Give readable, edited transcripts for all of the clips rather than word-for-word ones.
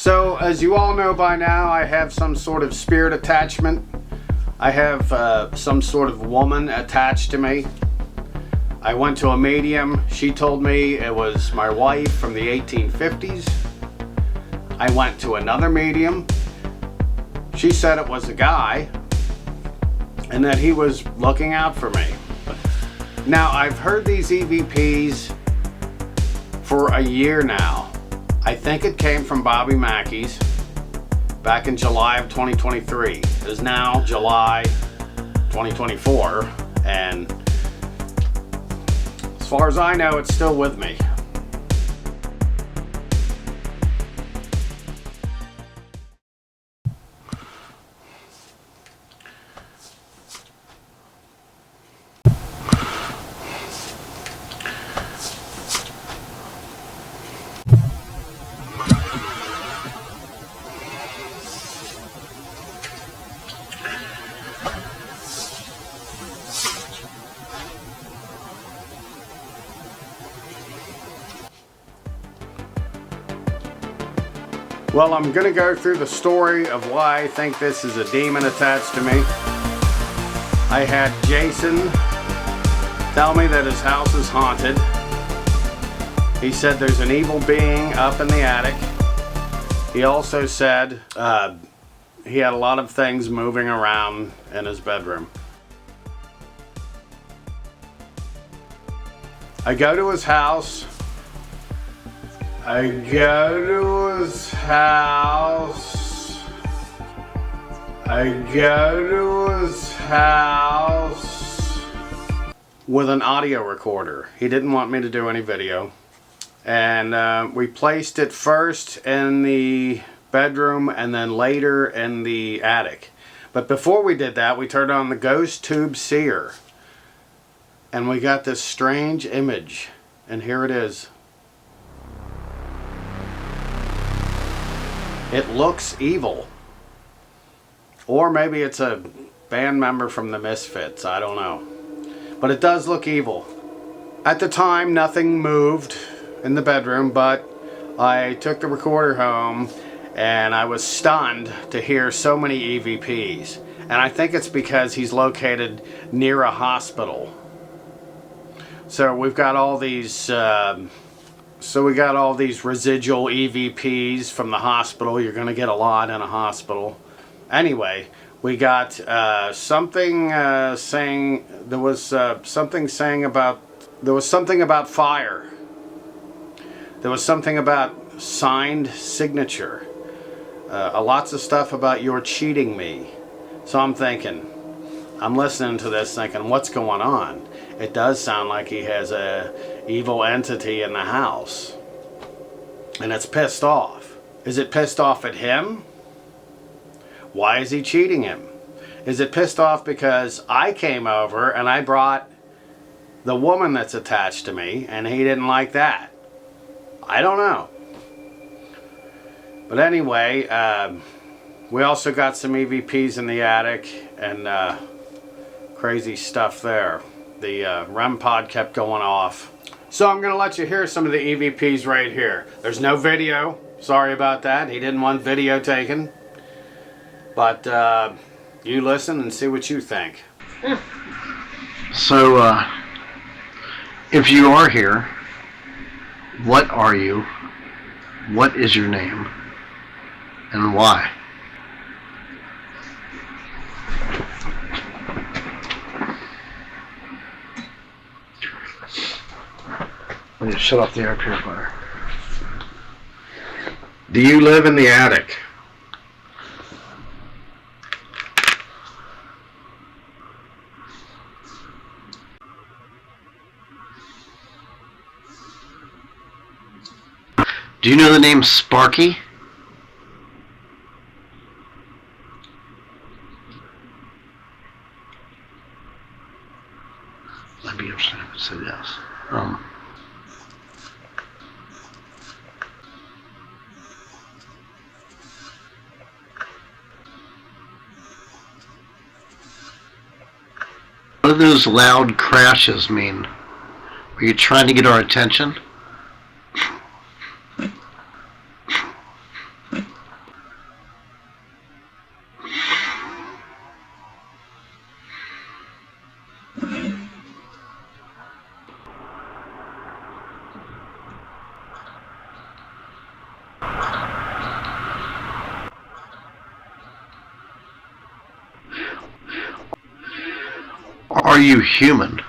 So, as you all know by now, I have some sort of spirit attachment. I have some sort of woman attached to me. I went to a medium. She told me it was my wife from the 1850s. I went to another medium. She said it was a guy and that he was looking out for me. Now, I've heard these EVPs for a year now. I think it came from Bobby Mackey's back in July of 2023. It is now July 2024, and as far as I know, it's still with me. Well, I'm going to go through the story of why I think this is a demon attached to me. I had Jason tell me that his house is haunted. He said there's an evil being up in the attic. He also said he had a lot of things moving around in his bedroom. I go to his house. I go to his house with an audio recorder. He didn't want me to do any video. And we placed it first in the bedroom and then later in the attic. But before we did that, we turned on the ghost tube seer. And we got this strange image. And here it is. It looks evil. Or maybe it's a band member from the Misfits, I don't know. But it does look evil. At the time, nothing moved in the bedroom, but I took the recorder home and I was stunned to hear so many EVPs. And I think it's because he's located near a hospital. So we've got all these residual EVPs from the hospital. You're going to get a lot in a hospital. Anyway, we got something saying about fire. There was something about signed signature. Lots of stuff about you're cheating me. So I'm listening to this thinking, what's going on? It does sound like he has a evil entity in the house. And it's pissed off. Is it pissed off at him? Why is he cheating him? Is it pissed off because I came over and I brought the woman that's attached to me and he didn't like that? I don't know. But anyway, we also got some EVPs in the attic and crazy stuff there. The Rem Pod kept going off. So I'm going to let you hear some of the EVPs right here. There's no video. Sorry about that. He didn't want video taken. But you listen and see what you think. So, if you are here, what are you? What is your name? And why? I need to shut off the air purifier. Do you live in the attic? Do you know the name Sparky? That'd be interesting if it said yes. What do those loud crashes mean? Are you trying to get our attention? you human?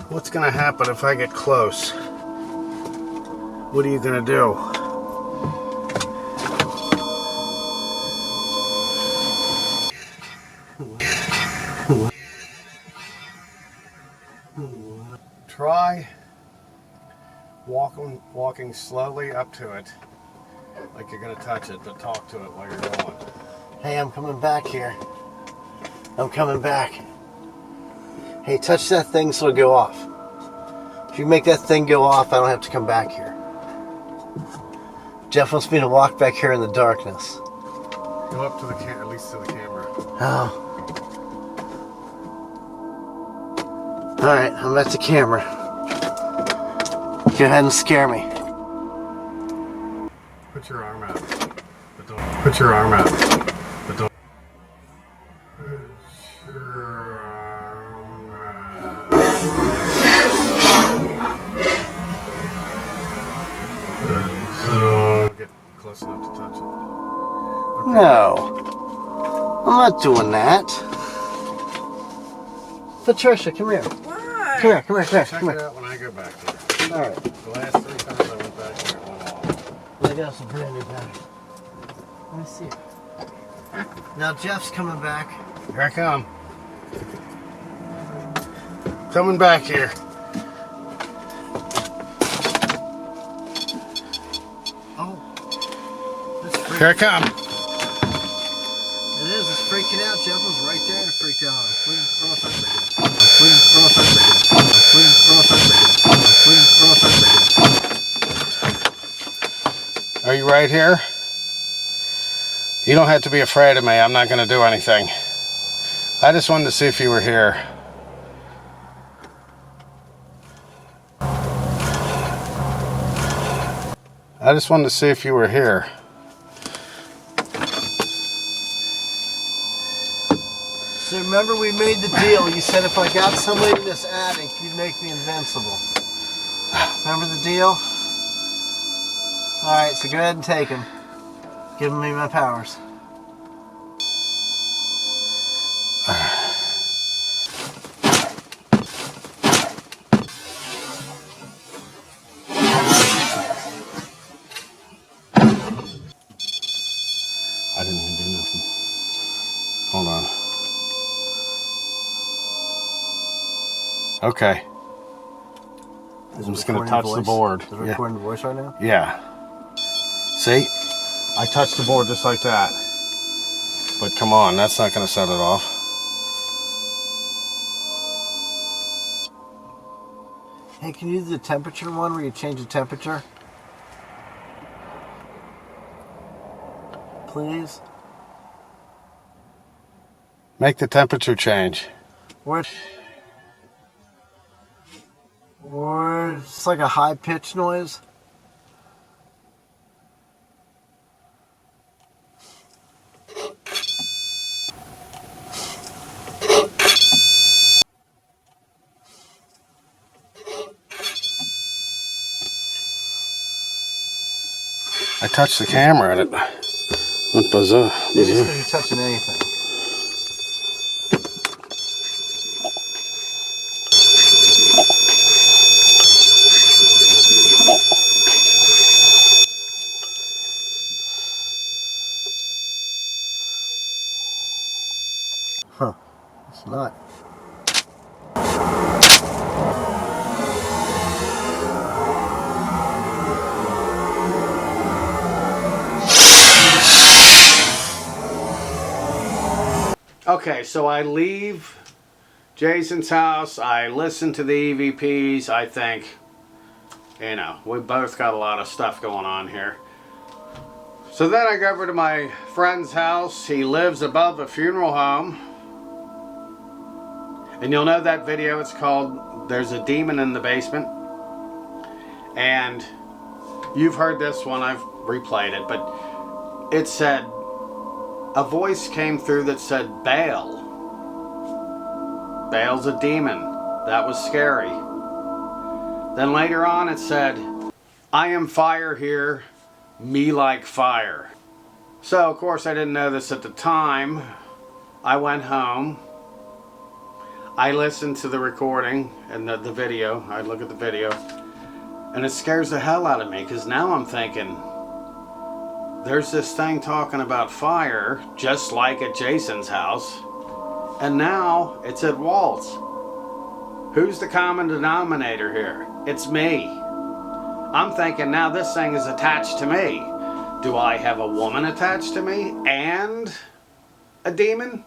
What's gonna happen if I get close? What are you gonna do? Try walking slowly up to it, like you're gonna touch it, but talk to it while you're going. Hey, I'm coming back here. I'm coming back. Hey, touch that thing so it'll go off. If you make that thing go off, I don't have to come back here. Jeff wants me to walk back here in the darkness. Go up to the at least to the camera. Oh. Alright, I'm at the camera. Go ahead and scare me. Put your arm out. But don't. Put your arm out. But don't. Put your arm out. So get close enough to touch it. Okay. No. I'm not doing that. Patricia, come here. Why? Come here, come here, come here, Check come it here. out when I go back there. Alright. The last 3 times I went back there, it went off. I got some brand new batteries. Let me see. Now Jeff's coming back. Here I come. Coming back here. Oh. Here I come. right here. You don't have to be afraid of me. I'm not going to do anything. I just wanted to see if you were here. I just wanted to see if you were here. So remember we made the deal. You said if I got somebody in this attic, you'd make me invincible. Remember the deal? Alright, so go ahead and take him. Give me my powers. I didn't even do nothing. Hold on. Okay. Is I'm it just going to recording touch the voice? board. Is it recording the voice right now? Yeah. See? I touched the board just like that. But come on, that's not going to set it off. Hey, can you do the temperature one where you change the temperature? Please? Make the temperature change. Or it's like a high pitched noise. I touched the camera and it went bizarre. Maybe it's because you're touching anything. Huh. It's not. Okay, so I leave Jason's house. I listen to the EVPs. I think, you know, we both got a lot of stuff going on here. So then I go over to my friend's house. He lives above a funeral home. And you'll know that video. It's called There's a Demon in the Basement. And you've heard this one. I've replayed it. But it said, a voice came through that said, Baal. Baal's a demon. That was scary. Then later on it said, I am fire here, me like fire. So of course I didn't know this at the time. I went home. I listened to the recording and the video. I look at the video. And it scares the hell out of me because now I'm thinking, there's this thing talking about fire, just like at Jason's house, and now it's at Walt's. Who's the common denominator here? It's me. I'm thinking now this thing is attached to me. Do I have a woman attached to me and a demon?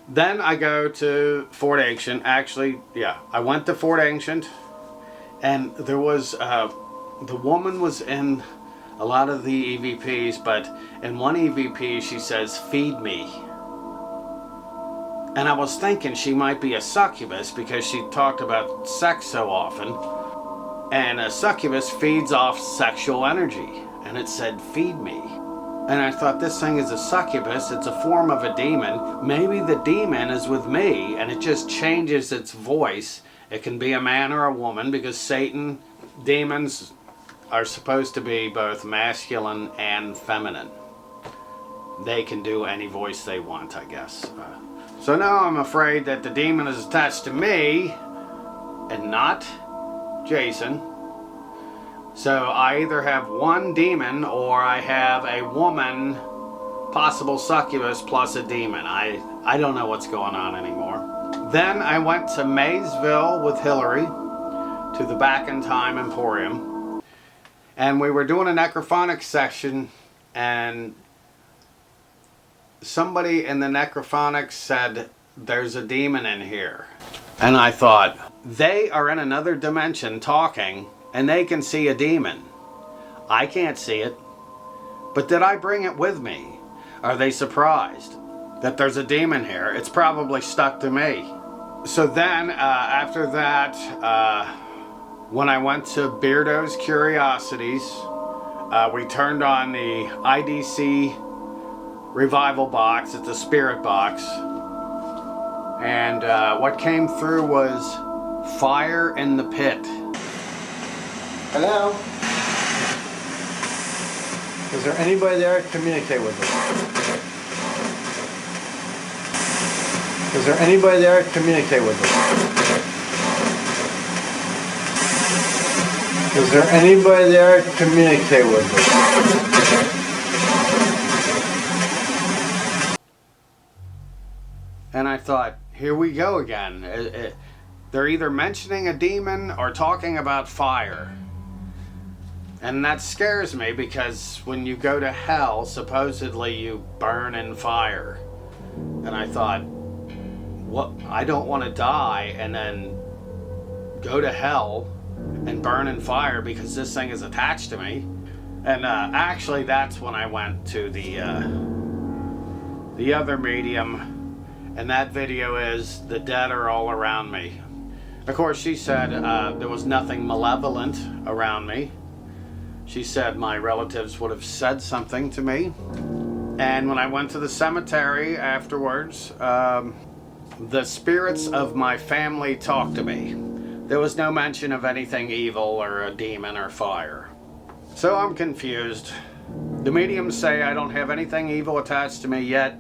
Then I go to Fort Ancient. Actually, yeah, I went to Fort Ancient, and there was, the woman was in a lot of the EVPs, but in one EVP she says, feed me. And I was thinking she might be a succubus because she talked about sex so often. And a succubus feeds off sexual energy. And it said, feed me. And I thought, this thing is a succubus. It's a form of a demon. Maybe the demon is with me and it just changes its voice. It can be a man or a woman because Satan, demons, are supposed to be both masculine and feminine. They can do any voice they want, I guess. So now I'm afraid that the demon is attached to me and not Jason. So I either have one demon or I have a woman, possible succubus plus a demon. I don't know what's going on anymore. Then I went to Maysville with Hillary to the Back in Time Emporium. And we were doing a necrophonics section, and somebody in the necrophonics said, there's a demon in here. And I thought, they are in another dimension talking, and they can see a demon. I can't see it. But did I bring it with me? Are they surprised that there's a demon here? It's probably stuck to me. So then, after that, when I went to Beardo's Curiosities, we turned on the IDC revival box. It's a spirit box. And what came through was fire in the pit. Hello? Is there anybody there to communicate with us? Is there anybody there to communicate with us? Is there anybody there to communicate with us? And I thought, here we go again. They're either mentioning a demon or talking about fire. And that scares me because when you go to hell, supposedly you burn in fire. And I thought, what? I don't want to die and then go to hell and burn in fire because this thing is attached to me. And actually, that's when I went to the other medium, and that video is "The dead are all around me." Of course, she said there was nothing malevolent around me. She said my relatives would have said something to me. And when I went to the cemetery afterwards, the spirits of my family talked to me. There was no mention of anything evil or a demon or fire. So I'm confused. The mediums say I don't have anything evil attached to me yet.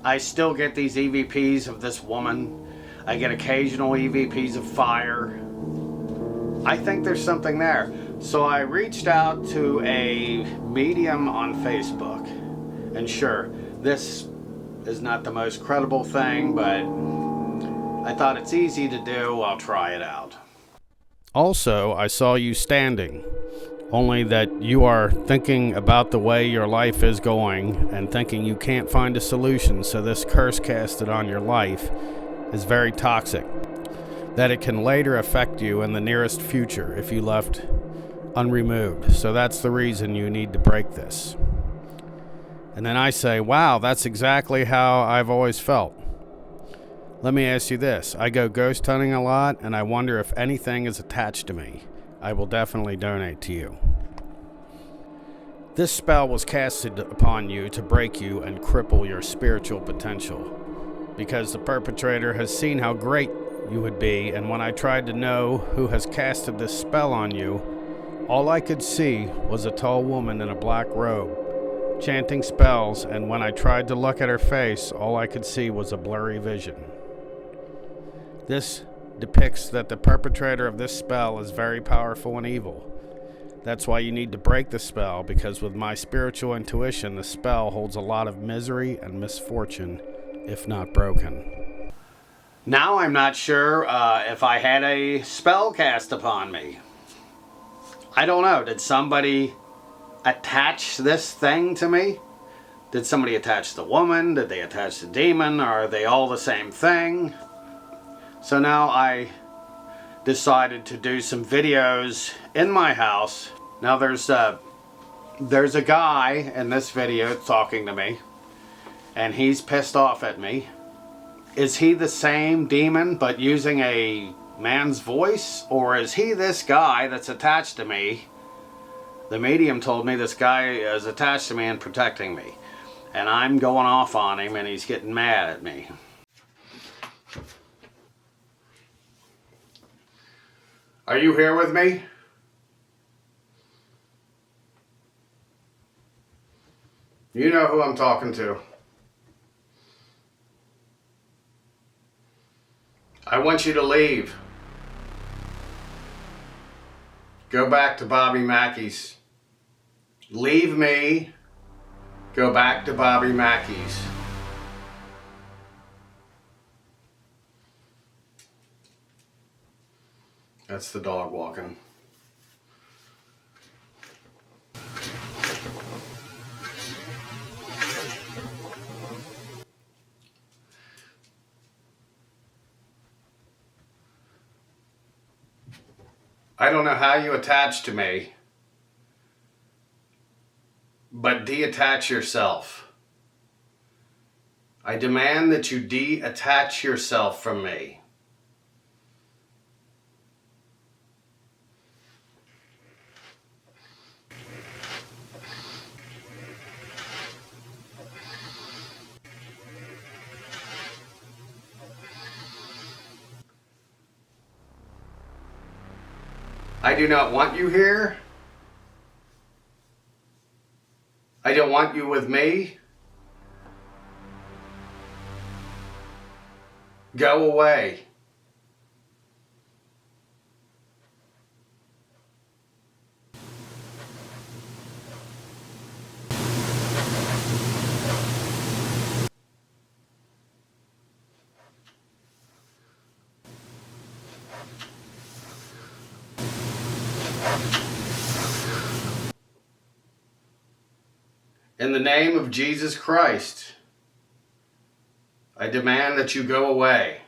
I still get these EVPs of this woman. I get occasional EVPs of fire. I think there's something there. So I reached out to a medium on Facebook. And sure, this is not the most credible thing, but I thought it's easy to do. I'll try it out. Also, I saw you standing. Only that you are thinking about the way your life is going and thinking you can't find a solution, so this curse casted on your life is very toxic. That it can later affect you in the nearest future if you left unremoved. So that's the reason you need to break this. And then I say, wow, that's exactly how I've always felt. Let me ask you this. I go ghost hunting a lot, and I wonder if anything is attached to me. I will definitely donate to you. This spell was casted upon you to break you and cripple your spiritual potential, because the perpetrator has seen how great you would be, and when I tried to know who has casted this spell on you, all I could see was a tall woman in a black robe, chanting spells, and when I tried to look at her face, all I could see was a blurry vision. This depicts that the perpetrator of this spell is very powerful and evil. That's why you need to break the spell, because with my spiritual intuition, the spell holds a lot of misery and misfortune, if not broken. Now I'm not sure if I had a spell cast upon me. I don't know. Did somebody attach this thing to me? Did somebody attach the woman? Did they attach the demon? Are they all the same thing? So now I decided to do some videos in my house. Now there's a guy in this video talking to me, and he's pissed off at me. Is he the same demon but using a man's voice, or is he this guy that's attached to me? The medium told me this guy is attached to me and protecting me, and I'm going off on him and he's getting mad at me. Are you here with me? You know who I'm talking to. I want you to leave. Go back to Bobby Mackey's. Leave me. Go back to Bobby Mackey's. That's the dog walking. I don't know how you attached to me, but detach yourself. I demand that you detach yourself from me. I do not want you here. I don't want you with me. Go away. In the name of Jesus Christ, I demand that you go away.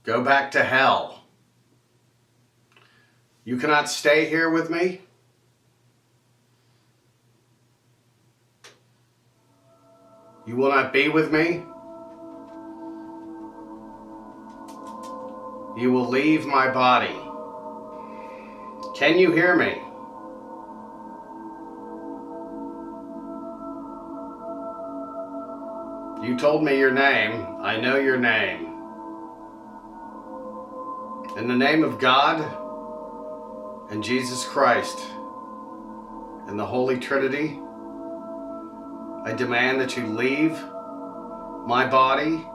Go back to hell. You cannot stay here with me. You will not be with me. You will leave my body. Can you hear me? You told me your name. I know your name. In the name of God and Jesus Christ and the Holy Trinity, I demand that you leave my body,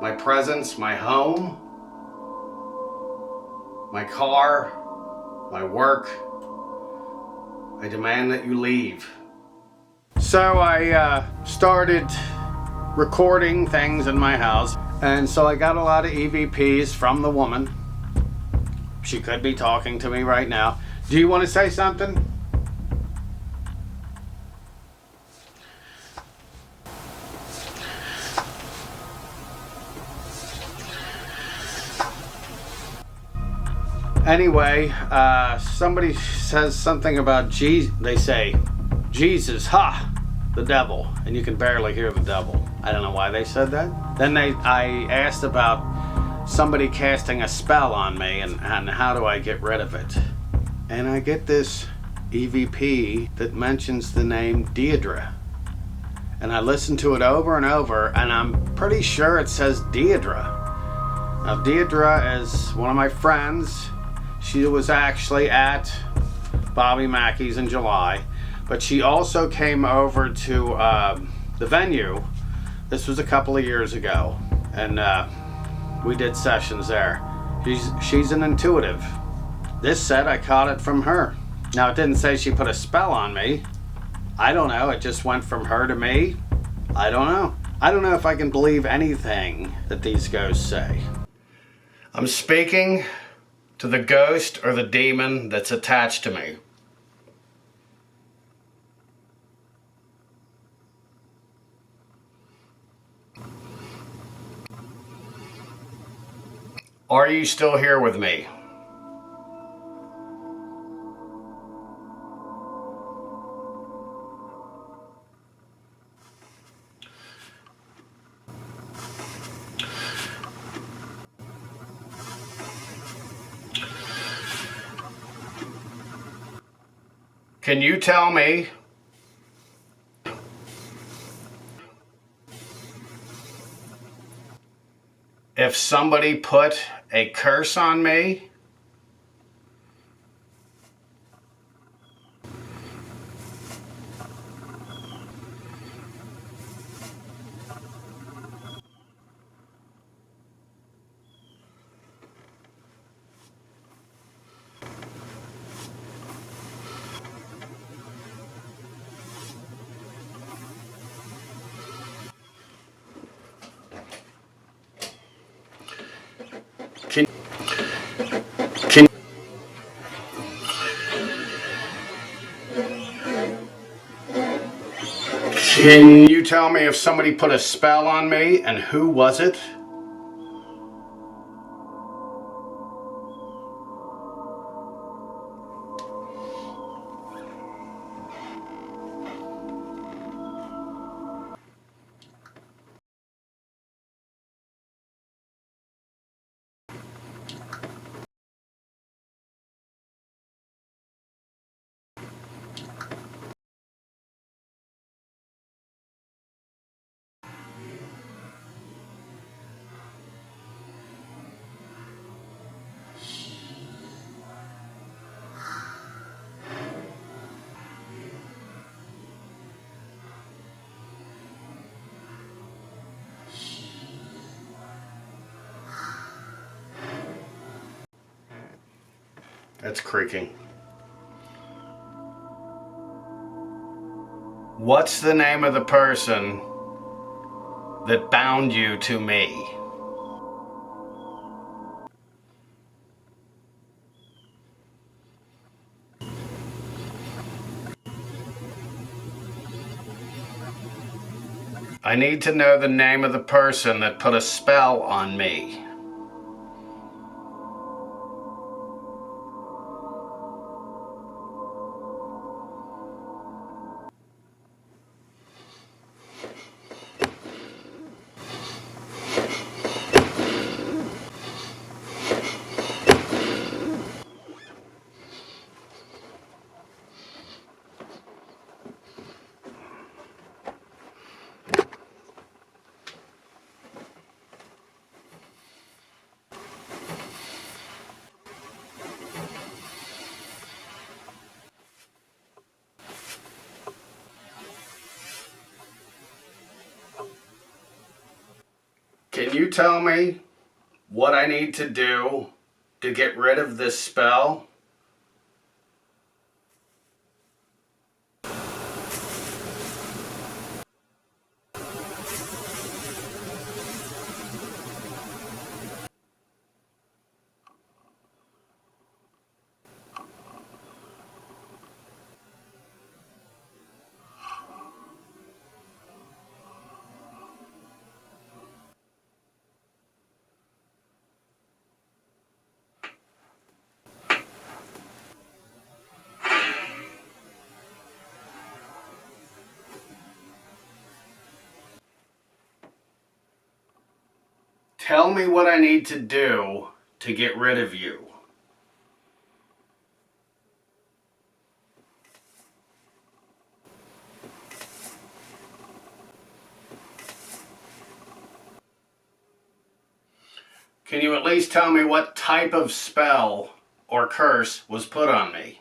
my presence, my home, my car, my work. I demand that you leave. So I started recording things in my house, and so I got a lot of EVPs from the woman. She could be talking to me right now. Do you want to say something? Anyway, somebody says something about Jesus. They say, Jesus, the devil. And you can barely hear the devil. I don't know why they said that. Then I asked about somebody casting a spell on me and how do I get rid of it. And I get this EVP that mentions the name Deirdre. And I listen to it over and over, and I'm pretty sure it says Deirdre. Now, Deirdre is one of my friends. She was actually at Bobby Mackey's in July, but she also came over to the venue. This was a couple of years ago, and we did sessions there. She's an intuitive. This said I caught it from her. Now, it didn't say she put a spell on me. I don't know. It just went from her to me. I don't know. I don't know if I can believe anything that these ghosts say. I'm speaking to the ghost or the demon that's attached to me. Are you still here with me? Can you tell me if somebody put a curse on me? Can you tell me if somebody put a spell on me, and who was it? That's creaking. What's the name of the person that bound you to me? I need to know the name of the person that put a spell on me. Can you tell me what I need to do to get rid of this spell? Tell me what I need to do to get rid of you. Can you at least tell me what type of spell or curse was put on me?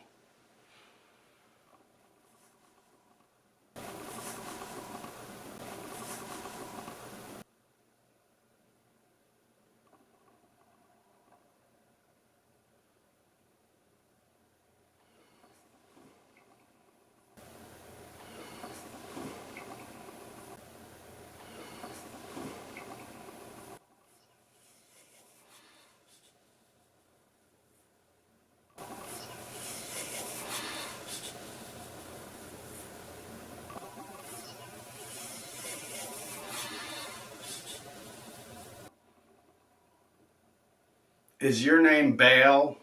Is your name Baal,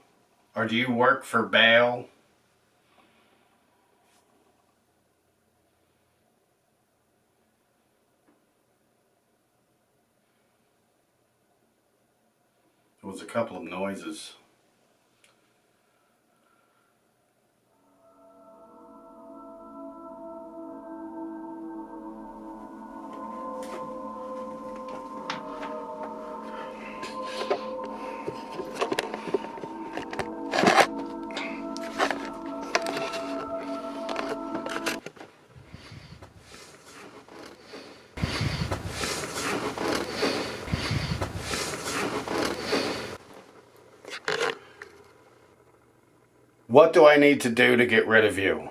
or do you work for Baal? There was a couple of noises. What do I need to do to get rid of you?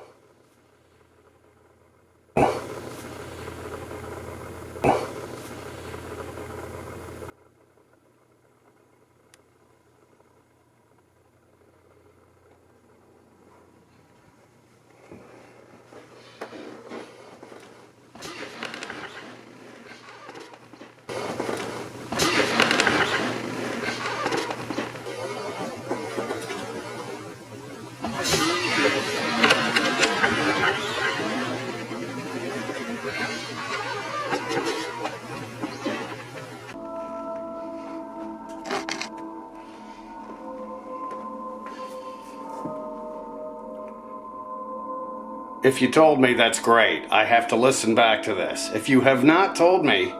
If you told me, that's great. I have to listen back to this. If you have not told me,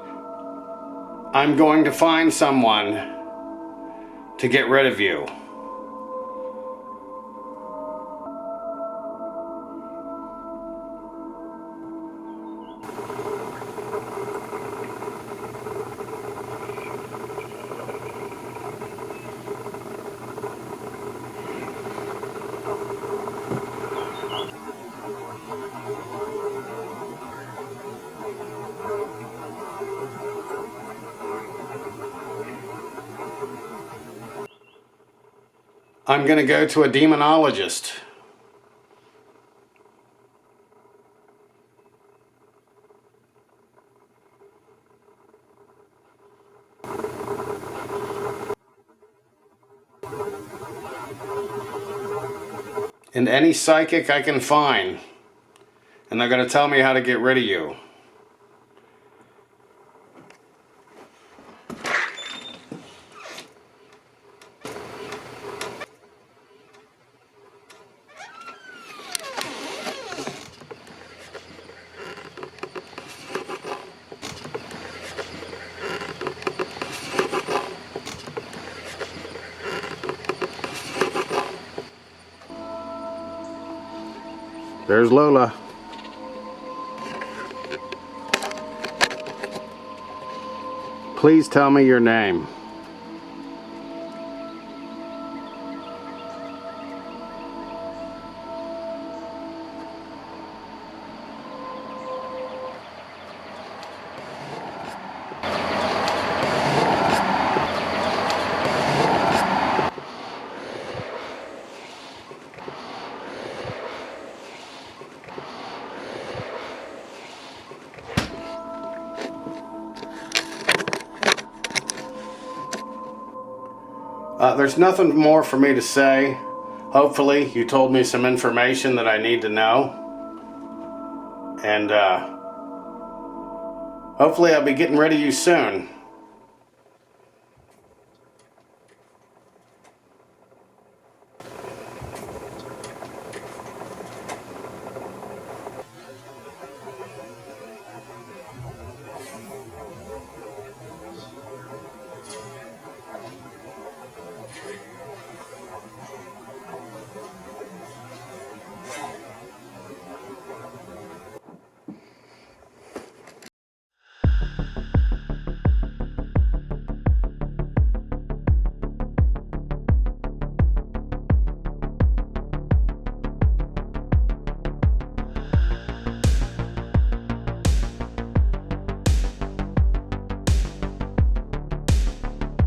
I'm going to find someone to get rid of you. I'm going to go to a demonologist. And any psychic I can find. And they're going to tell me how to get rid of you. There's Lola. Please tell me your name. There's nothing more for me to say. Hopefully you told me some information that I need to know. And hopefully I'll be getting rid of you soon.